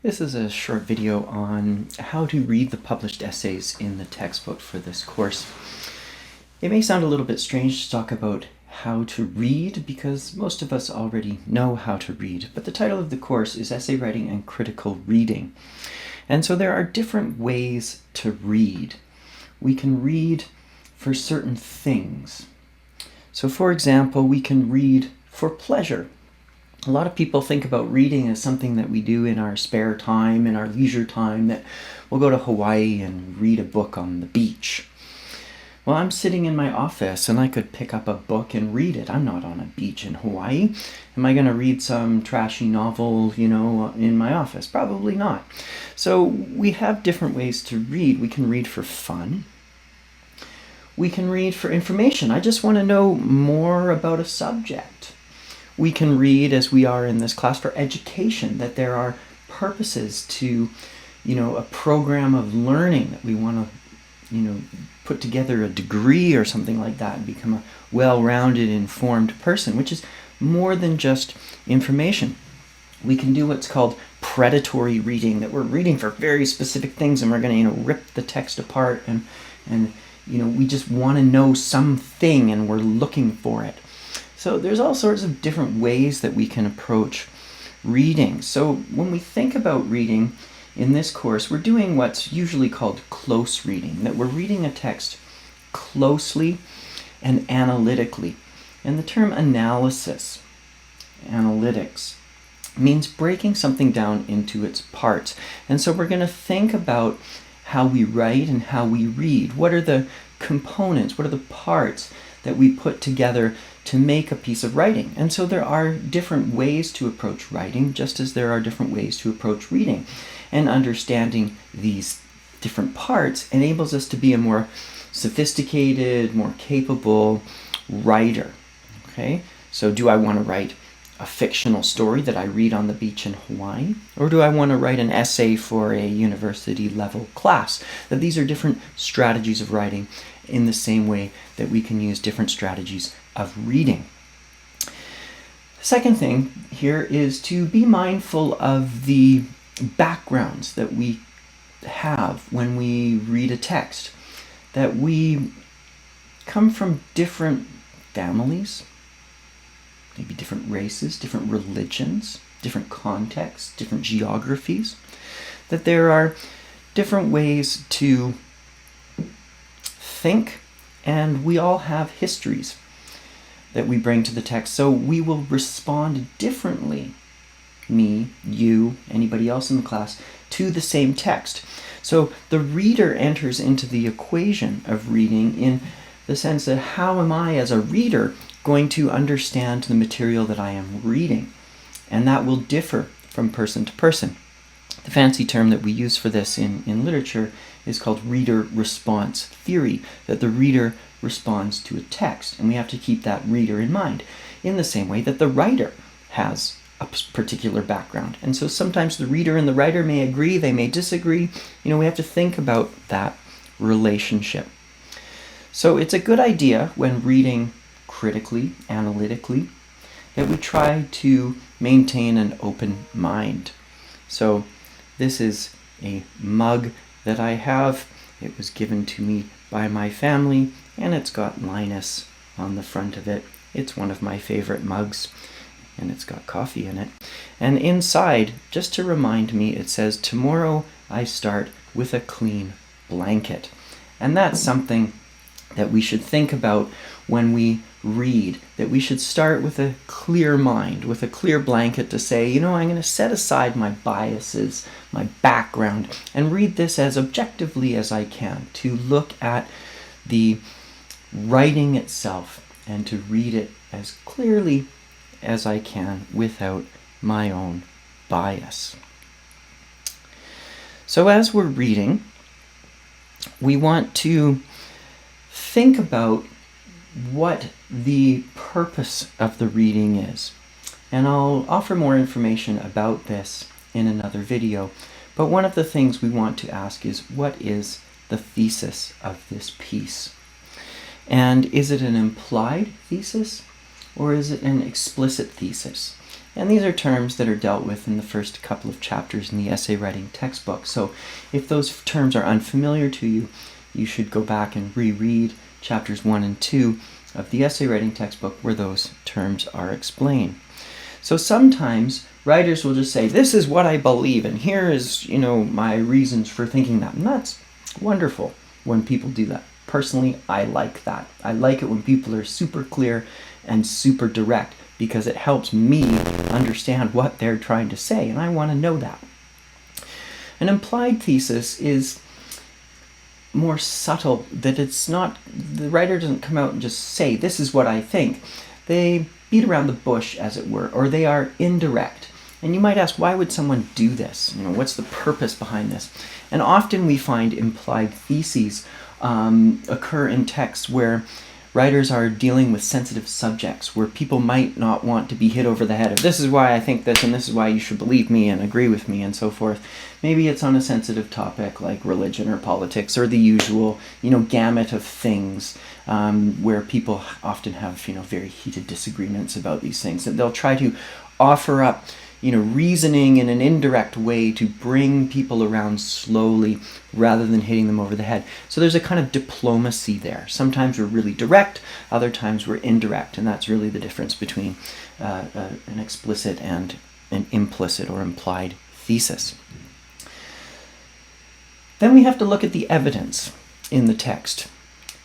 This is a short video on how to read the published essays in the textbook for this course. It may sound a little bit strange to talk about how to read because most of us already know how to read, but the title of the course is Essay Writing and Critical Reading. And so there are different ways to read. We can read for certain things. So for example, we can read for pleasure. A lot of people think about reading as something that we do in our spare time, in our leisure time, that we'll go to Hawaii and read a book on the beach. Well, I'm sitting in my office and I could pick up a book and read it. I'm not on a beach in Hawaii. Am I going to read some trashy novel, in my office? Probably not. So we have different ways to read. We can read for fun. We can read for information. I just want to know more about a subject. We can read, as we are in this class, for education, that there are purposes to, a program of learning that we want to, put together a degree or something like that and become a well-rounded, informed person, which is more than just information. We can do what's called predatory reading, that we're reading for very specific things and we're going to, rip the text apart and we just want to know something and we're looking for it. So there's all sorts of different ways that we can approach reading. So when we think about reading in this course, we're doing what's usually called close reading, that we're reading a text closely and analytically. And the term analysis, analytics, means breaking something down into its parts. And so we're going to think about how we write and how we read. What are the components? What are the parts that we put together to make a piece of writing? And so there are different ways to approach writing, just as there are different ways to approach reading. And understanding these different parts enables us to be a more sophisticated, more capable writer. Okay? So do I want to write a fictional story that I read on the beach in Hawaii? Or do I want to write an essay for a university level class? That these are different strategies of writing in the same way that we can use different strategies of reading. Second thing here is to be mindful of the backgrounds that we have when we read a text. That we come from different families, maybe different races, different religions, different contexts, different geographies. That there are different ways to think, and we all have histories that we bring to the text. So we will respond differently, me, you, anybody else in the class, to the same text. So the reader enters into the equation of reading in the sense that how am I as a reader going to understand the material that I am reading? And that will differ from person to person. The fancy term that we use for this in literature is called reader response theory, that the reader responds to a text, and we have to keep that reader in mind, in the same way that the writer has a particular background. And so sometimes the reader and the writer may agree, they may disagree. We have to think about that relationship. So it's a good idea when reading critically, analytically, that we try to maintain an open mind. So this is a mug that I have. It was given to me by my family, and it's got Linus on the front of it. It's one of my favorite mugs, and it's got coffee in it. And inside, just to remind me, it says, "Tomorrow I start with a clean blanket." And that's something that we should think about when we read, that we should start with a clear mind, with a clear blanket to say, I'm going to set aside my biases, my background, and read this as objectively as I can, to look at the writing itself and to read it as clearly as I can without my own bias. So as we're reading, we want to think about what the purpose of the reading is. And I'll offer more information about this in another video. But one of the things we want to ask is, what is the thesis of this piece? And is it an implied thesis or is it an explicit thesis? And these are terms that are dealt with in the first couple of chapters in the essay writing textbook. So if those terms are unfamiliar to you, you should go back and reread chapters 1 and 2 of the essay writing textbook where those terms are explained. So sometimes writers will just say, this is what I believe, and here is, my reasons for thinking that. And that's wonderful when people do that. Personally, I like that. I like it when people are super clear and super direct, because it helps me understand what they're trying to say, and I want to know that. An implied thesis is more subtle, that it's not, the writer doesn't come out and just say, this is what I think. They beat around the bush, as it were, or they are indirect. And you might ask, why would someone do this? What's the purpose behind this? And often we find implied theses occur in texts where writers are dealing with sensitive subjects, where people might not want to be hit over the head of, this is why I think this, and this is why you should believe me and agree with me, and so forth. Maybe it's on a sensitive topic like religion or politics, or the usual, gamut of things, where people often have, very heated disagreements about these things. And they'll try to offer up, reasoning in an indirect way to bring people around slowly rather than hitting them over the head. So there's a kind of diplomacy there. Sometimes we're really direct, other times we're indirect, and that's really the difference between an explicit and an implicit or implied thesis. Then we have to look at the evidence in the text.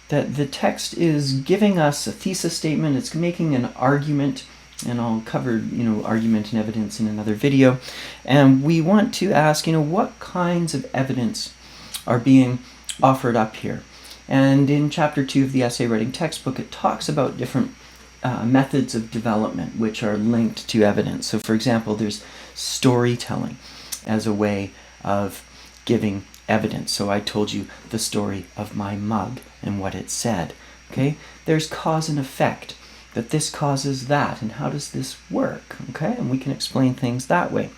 That the text is giving us a thesis statement, it's making an argument, and I'll cover, argument and evidence in another video. And we want to ask, what kinds of evidence are being offered up here? And in chapter 2 of the essay writing textbook, it talks about different methods of development which are linked to evidence. So for example, there's storytelling as a way of giving evidence. So I told you the story of my mug and what it said. Okay? There's cause and effect, that this causes that, and how does this work? Okay? And we can explain things that way.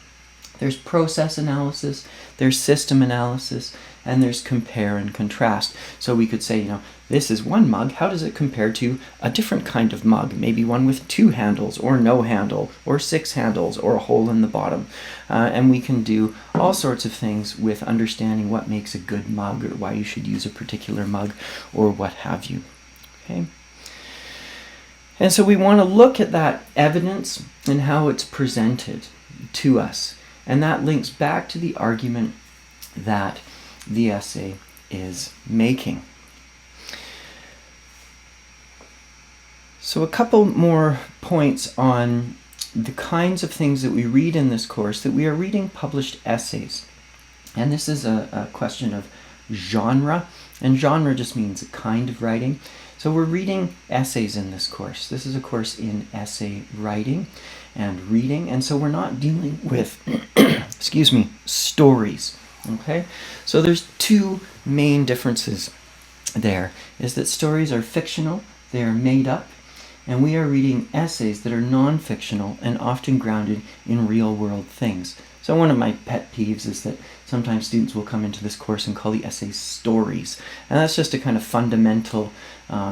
There's process analysis, there's system analysis, and there's compare and contrast. So we could say, this is one mug, how does it compare to a different kind of mug? Maybe one with 2 handles, or no handle, or 6 handles, or a hole in the bottom. And we can do all sorts of things with understanding what makes a good mug, or why you should use a particular mug, or what have you. Okay? And so we want to look at that evidence and how it's presented to us. And that links back to the argument that the essay is making. So a couple more points on the kinds of things that we read in this course, that we are reading published essays. And this is a question of genre, and genre just means a kind of writing. So we're reading essays in this course. This is a course in essay writing and reading, and so we're not dealing with, stories. Okay? So there's 2 main differences there, is that stories are fictional, they are made up, and we are reading essays that are non-fictional and often grounded in real-world things. So one of my pet peeves is that sometimes students will come into this course and call the essays stories. And that's just a kind of fundamental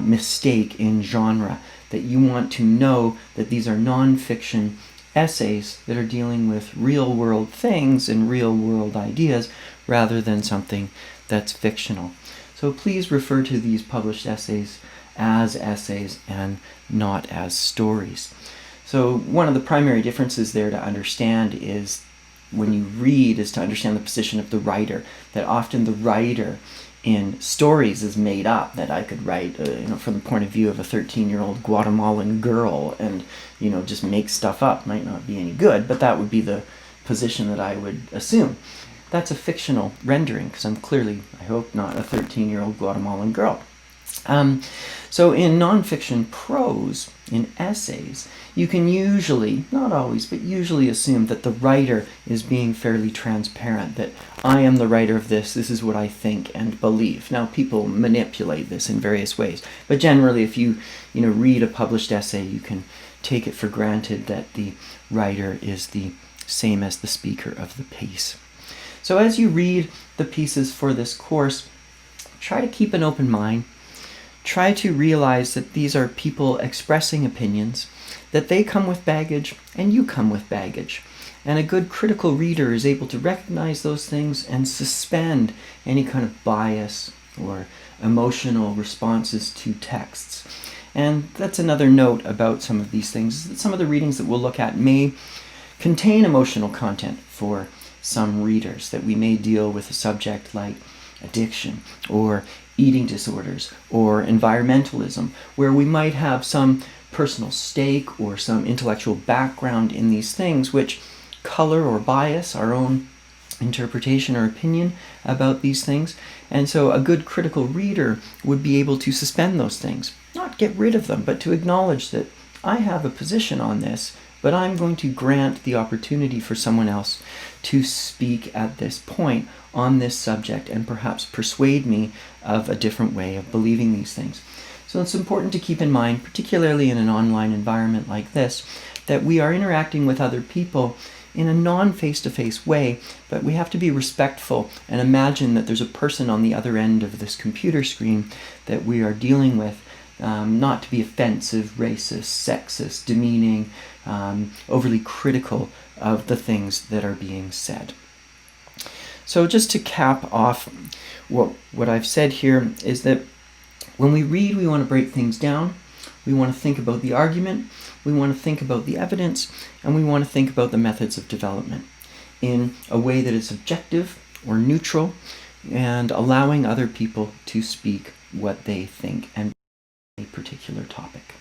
mistake in genre, that you want to know that these are non-fiction essays that are dealing with real-world things and real-world ideas rather than something that's fictional. So please refer to these published essays as essays and not as stories. So one of the primary differences there to understand is, when you read, is to understand the position of the writer, that often the writer in stories is made up, that I could write from the point of view of a 13-year-old Guatemalan girl and just make stuff up. Might not be any good, but that would be the position that I would assume. That's a fictional rendering, because I'm clearly, I hope, not a 13-year-old Guatemalan girl. So in nonfiction prose, in essays, you can usually, not always, but usually assume that the writer is being fairly transparent, that I am the writer of this is what I think and believe. Now, people manipulate this in various ways, but generally if you read a published essay, you can take it for granted that the writer is the same as the speaker of the piece. So as you read the pieces for this course, try to keep an open mind. Try to realize that these are people expressing opinions, that they come with baggage and you come with baggage. And a good critical reader is able to recognize those things and suspend any kind of bias or emotional responses to texts. And that's another note about some of these things, that some of the readings that we'll look at may contain emotional content for some readers, that we may deal with a subject like addiction or eating disorders or environmentalism, where we might have some personal stake or some intellectual background in these things which color or bias our own interpretation or opinion about these things. And so a good critical reader would be able to suspend those things, not get rid of them, but to acknowledge that I have a position on this, but I'm going to grant the opportunity for someone else to speak at this point on this subject and perhaps persuade me of a different way of believing these things. So it's important to keep in mind, particularly in an online environment like this, that we are interacting with other people in a non-face-to-face way, but we have to be respectful and imagine that there's a person on the other end of this computer screen that we are dealing with, not to be offensive, racist, sexist, demeaning, overly critical of the things that are being said. So just to cap off what I've said here is that when we read, we want to break things down. We want to think about the argument, we want to think about the evidence, and we want to think about the methods of development in a way that is objective or neutral and allowing other people to speak what they think and a particular topic.